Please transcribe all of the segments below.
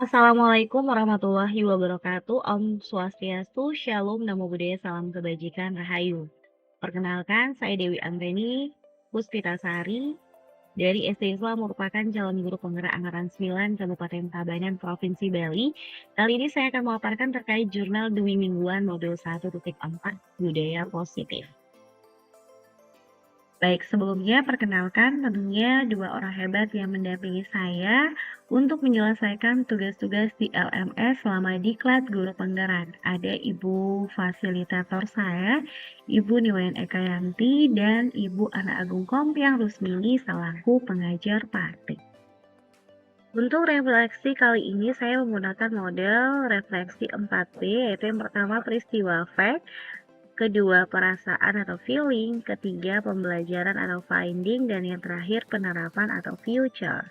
Assalamualaikum warahmatullahi wabarakatuh. Om Swastiastu, Shalom, Namo Buddhaya, Salam Kebajikan, Rahayu. Perkenalkan, saya Dewi Anggeni Puspitasari dari SD Islam merupakan calon guru penggerak Angkatan 9 Kabupaten Tabanan, Provinsi Bali. Kali ini saya akan memaparkan terkait jurnal Dwi Mingguan modul 1.4 Budaya Positif. Baik, sebelumnya perkenalkan tentunya dua orang hebat yang mendampingi saya untuk menyelesaikan tugas-tugas di LMS selama diklat guru penggerak. Ada Ibu fasilitator saya, Ibu Niwayan Ekayanti, dan Ibu Ana Agung Kompiang Rusmini selaku pengajar praktik. Untuk refleksi kali ini saya menggunakan model refleksi 4P, yaitu yang pertama peristiwa fact, kedua perasaan atau feeling, ketiga pembelajaran atau finding, dan yang terakhir penerapan atau future.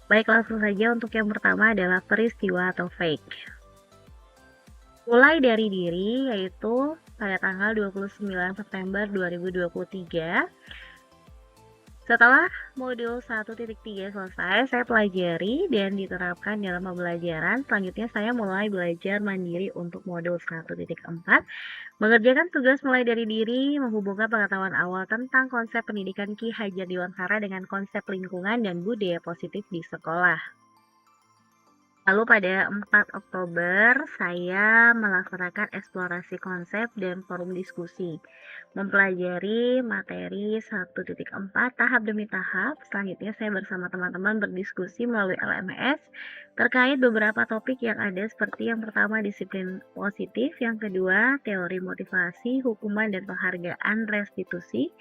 Baik, langsung saja untuk yang pertama adalah peristiwa atau fake. Mulai dari diri, yaitu pada tanggal 29 September 2023. Setelah modul 1.3 selesai, saya pelajari dan diterapkan dalam pembelajaran. Selanjutnya saya mulai belajar mandiri untuk modul 1.4, mengerjakan tugas mulai dari diri, menghubungkan pengetahuan awal tentang konsep pendidikan Ki Hajar Dewantara dengan konsep lingkungan dan budaya positif di sekolah. Lalu pada 4 Oktober, saya melaksanakan eksplorasi konsep dan forum diskusi, mempelajari materi 1.4 tahap demi tahap. Selanjutnya saya bersama teman-teman berdiskusi melalui LMS terkait beberapa topik yang ada seperti yang pertama disiplin positif, yang kedua teori motivasi, hukuman dan penghargaan restitusi,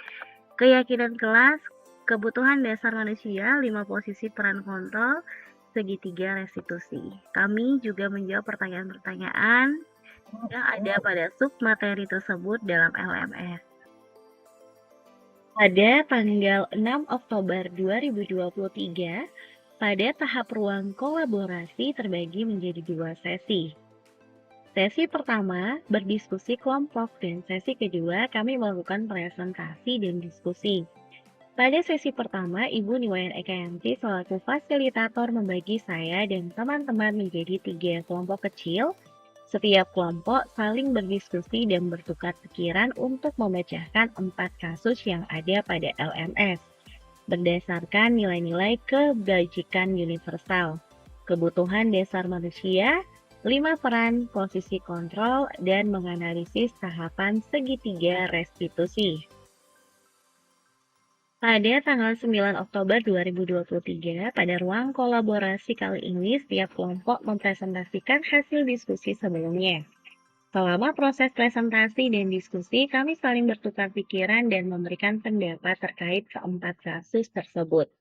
keyakinan kelas, kebutuhan dasar manusia, 5 posisi peran kontrol, segitiga restitusi. Kami juga menjawab pertanyaan-pertanyaan yang ada pada submateri tersebut dalam LMS. Pada tanggal 6 Oktober 2023, pada tahap ruang kolaborasi terbagi menjadi 2 sesi. Sesi pertama berdiskusi kelompok dan sesi kedua kami melakukan presentasi dan diskusi. Pada sesi pertama, Ibu Niwayan Ekayanti selaku fasilitator membagi saya dan teman-teman menjadi 3 kelompok kecil. Setiap kelompok saling berdiskusi dan bertukar pikiran untuk memecahkan 4 kasus yang ada pada LMS. Berdasarkan nilai-nilai kebajikan universal, kebutuhan dasar manusia, 5 peran posisi kontrol, dan menganalisis tahapan segitiga restitusi. Pada tanggal 9 Oktober 2023, pada ruang kolaborasi kali ini, setiap kelompok mempresentasikan hasil diskusi sebelumnya. Selama proses presentasi dan diskusi, kami saling bertukar pikiran dan memberikan pendapat terkait keempat kasus tersebut.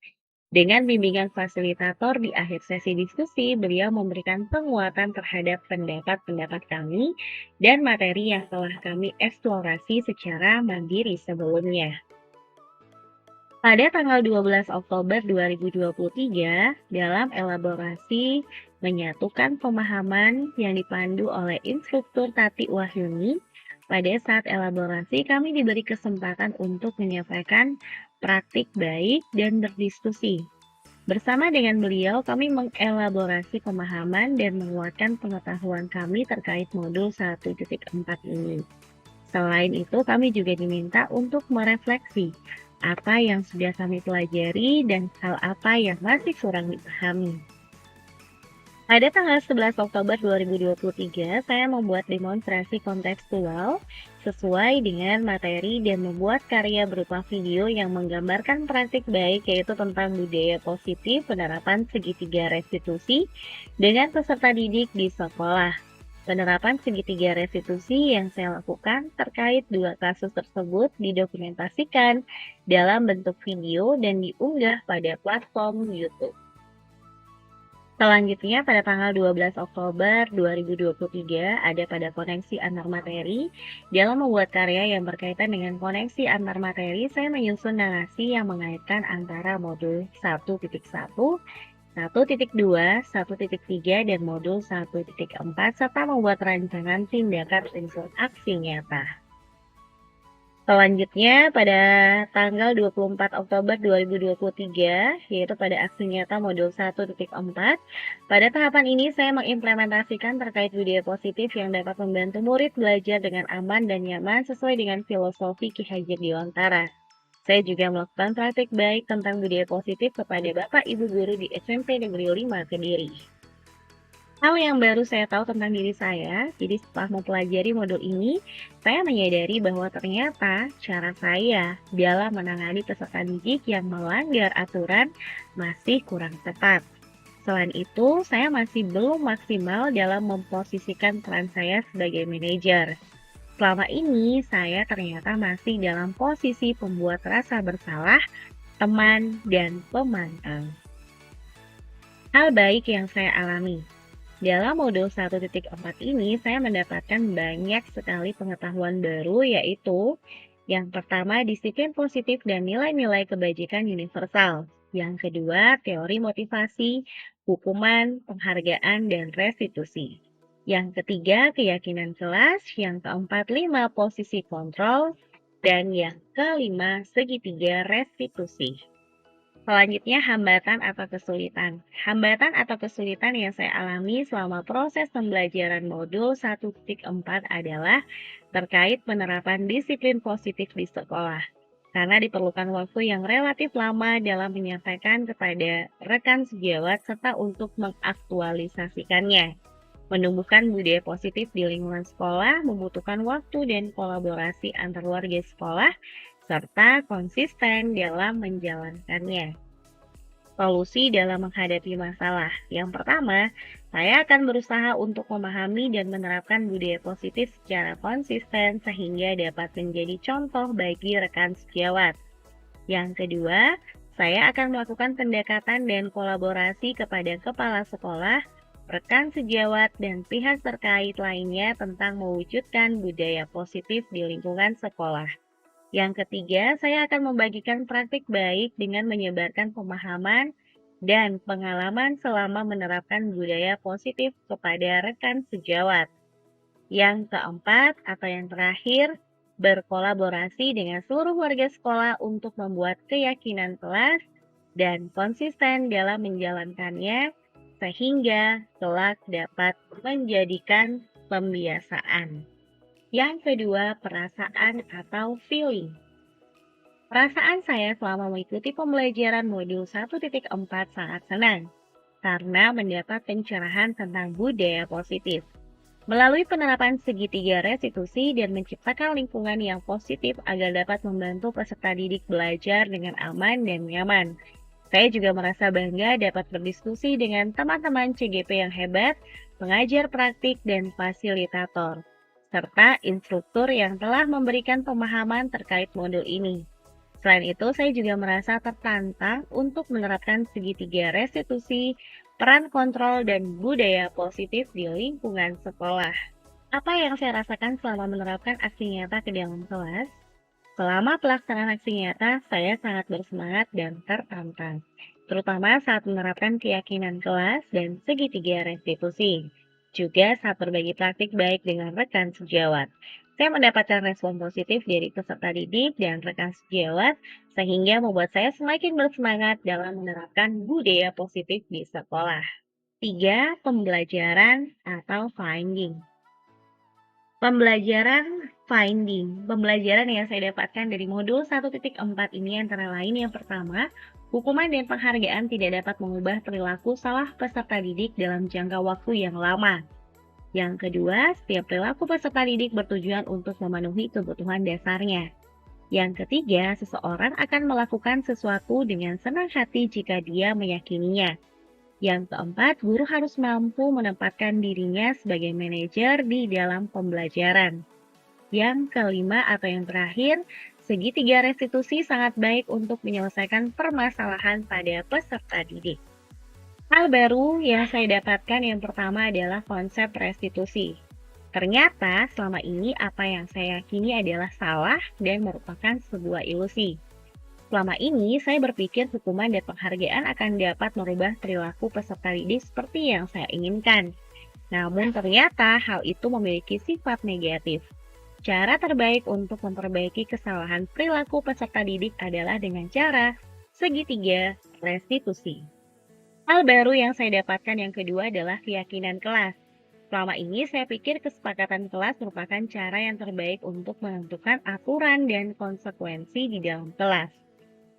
Dengan bimbingan fasilitator di akhir sesi diskusi, beliau memberikan penguatan terhadap pendapat-pendapat kami dan materi yang telah kami eksplorasi secara mandiri sebelumnya. Pada tanggal 12 Oktober 2023, dalam elaborasi menyatukan pemahaman yang dipandu oleh instruktur Tati Wahyuni, pada saat elaborasi kami diberi kesempatan untuk menyampaikan praktik baik dan berdiskusi. Bersama dengan beliau, kami mengelaborasi pemahaman dan menguatkan pengetahuan kami terkait modul 1.4 ini. Selain itu, kami juga diminta untuk merefleksi apa yang sudah kami pelajari dan hal apa yang masih kurang dipahami. Pada tanggal 11 Oktober 2023, saya membuat demonstrasi kontekstual sesuai dengan materi dan membuat karya berupa video yang menggambarkan praktik baik, yaitu tentang budaya positif penerapan segitiga restitusi dengan peserta didik di sekolah. Penerapan segitiga restitusi yang saya lakukan terkait 2 kasus tersebut didokumentasikan dalam bentuk video dan diunggah pada platform YouTube. Selanjutnya pada tanggal 12 Oktober 2023 ada pada koneksi antar materi. Dalam membuat karya yang berkaitan dengan koneksi antar materi, saya menyusun narasi yang mengaitkan antara modul 1.1, 1.2, 1.3, dan modul 1.4, serta membuat rancangan tindakan unsur aksi nyata. Selanjutnya, pada tanggal 24 Oktober 2023, yaitu pada aksi nyata modul 1.4, pada tahapan ini saya mengimplementasikan terkait budaya positif yang dapat membantu murid belajar dengan aman dan nyaman sesuai dengan filosofi Ki Hajar Dewantara. Saya juga melakukan praktik baik tentang budaya positif kepada Bapak Ibu Guru di SMP Negeri 5 Kediri. Hal yang baru saya tahu tentang diri saya, jadi setelah mempelajari modul ini, saya menyadari bahwa ternyata cara saya dalam menangani peserta didik yang melanggar aturan masih kurang tepat. Selain itu, saya masih belum maksimal dalam memposisikan peran saya sebagai manajer. Selama ini, saya ternyata masih dalam posisi pembuat rasa bersalah, teman, dan pemantau. Hal baik yang saya alami. Dalam modul 1.4 ini, saya mendapatkan banyak sekali pengetahuan baru, yaitu yang pertama, disiplin positif dan nilai-nilai kebajikan universal. Yang kedua, teori motivasi, hukuman, penghargaan, dan restitusi. Yang ketiga, keyakinan kelas. Yang keempat, 5 posisi kontrol. Dan yang kelima, segitiga restitusi. Selanjutnya, hambatan atau kesulitan. Hambatan atau kesulitan yang saya alami selama proses pembelajaran modul 1.4 adalah terkait penerapan disiplin positif di sekolah. Karena diperlukan waktu yang relatif lama dalam menyampaikan kepada rekan sejawat serta untuk mengaktualisasikannya. Menumbuhkan budaya positif di lingkungan sekolah membutuhkan waktu dan kolaborasi antar warga sekolah serta konsisten dalam menjalankannya. Solusi dalam menghadapi masalah. Yang pertama, saya akan berusaha untuk memahami dan menerapkan budaya positif secara konsisten sehingga dapat menjadi contoh bagi rekan sejawat. Yang kedua, saya akan melakukan pendekatan dan kolaborasi kepada kepala sekolah, rekan sejawat, dan pihak terkait lainnya tentang mewujudkan budaya positif di lingkungan sekolah. Yang ketiga, saya akan membagikan praktik baik dengan menyebarkan pemahaman dan pengalaman selama menerapkan budaya positif kepada rekan sejawat. Yang keempat atau yang terakhir, berkolaborasi dengan seluruh warga sekolah untuk membuat keyakinan kelas dan konsisten dalam menjalankannya sehingga kelak dapat menjadikan pembiasaan. Yang kedua, perasaan atau feeling. Perasaan saya selama mengikuti pembelajaran modul 1.4 sangat senang karena mendapat pencerahan tentang budaya positif. Melalui penerapan segitiga restitusi dan menciptakan lingkungan yang positif agar dapat membantu peserta didik belajar dengan aman dan nyaman. Saya juga merasa bangga dapat berdiskusi dengan teman-teman CGP yang hebat, pengajar praktik, dan fasilitator, serta instruktur yang telah memberikan pemahaman terkait modul ini. Selain itu, saya juga merasa tertantang untuk menerapkan segitiga restitusi, peran kontrol, dan budaya positif di lingkungan sekolah. Apa yang saya rasakan selama menerapkan aksi nyata ke dalam kelas? Selama pelaksanaan aksi nyata, saya sangat bersemangat dan tertantang, terutama saat menerapkan keyakinan kelas dan segitiga restitusi. Juga saat berbagi praktik baik dengan rekan sejawat. Saya mendapatkan respon positif dari peserta didik dan rekan sejawat, sehingga membuat saya semakin bersemangat dalam menerapkan budaya positif di sekolah. 3. Pembelajaran atau finding. Pembelajaran yang saya dapatkan dari modul 1.4 ini antara lain yang pertama, hukuman dan penghargaan tidak dapat mengubah perilaku salah peserta didik dalam jangka waktu yang lama. Yang kedua, setiap perilaku peserta didik bertujuan untuk memenuhi kebutuhan dasarnya. Yang ketiga, seseorang akan melakukan sesuatu dengan senang hati jika dia meyakininya. Yang keempat, guru harus mampu menempatkan dirinya sebagai manajer di dalam pembelajaran. Yang kelima atau yang terakhir, segitiga restitusi sangat baik untuk menyelesaikan permasalahan pada peserta didik. Hal baru yang saya dapatkan yang pertama adalah konsep restitusi. Ternyata selama ini apa yang saya yakini adalah salah dan merupakan sebuah ilusi. Selama ini saya berpikir hukuman dan penghargaan akan dapat merubah perilaku peserta didik seperti yang saya inginkan. Namun ternyata hal itu memiliki sifat negatif. Cara terbaik untuk memperbaiki kesalahan perilaku peserta didik adalah dengan cara segitiga restitusi. Hal baru yang saya dapatkan yang kedua adalah keyakinan kelas. Selama ini saya pikir kesepakatan kelas merupakan cara yang terbaik untuk menentukan aturan dan konsekuensi di dalam kelas.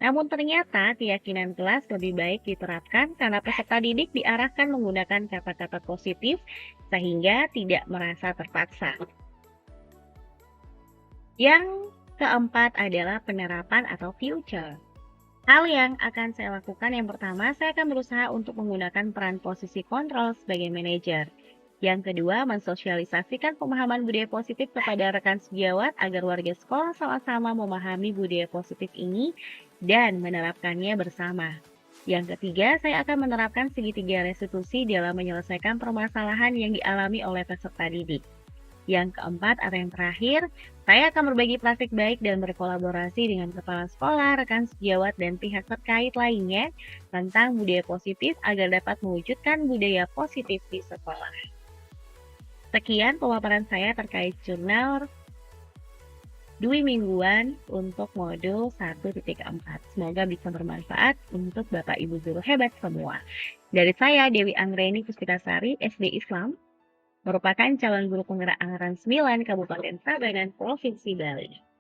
Namun ternyata keyakinan kelas lebih baik diterapkan karena peserta didik diarahkan menggunakan kata-kata positif sehingga tidak merasa terpaksa. Yang keempat adalah penerapan atau future. Hal yang akan saya lakukan yang pertama, saya akan berusaha untuk menggunakan peran posisi kontrol sebagai manajer. Yang kedua, mensosialisasikan pemahaman budaya positif kepada rekan sejawat agar warga sekolah sama-sama memahami budaya positif ini dan menerapkannya bersama. Yang ketiga, saya akan menerapkan segitiga restitusi dalam menyelesaikan permasalahan yang dialami oleh peserta didik. Yang keempat atau yang terakhir, saya akan berbagi praktik baik dan berkolaborasi dengan kepala sekolah, rekan sejawat, dan pihak terkait lainnya tentang budaya positif agar dapat mewujudkan budaya positif di sekolah. Sekian pemaparan saya terkait jurnal Dwi Mingguan untuk modul 1.4. Semoga bisa bermanfaat untuk Bapak Ibu guru hebat semua. Dari saya, Dewi Anggreni Puspitasari, SD Islam, merupakan calon guru penggerak anggaran 9 Kabupaten Tabanan, Provinsi Bali.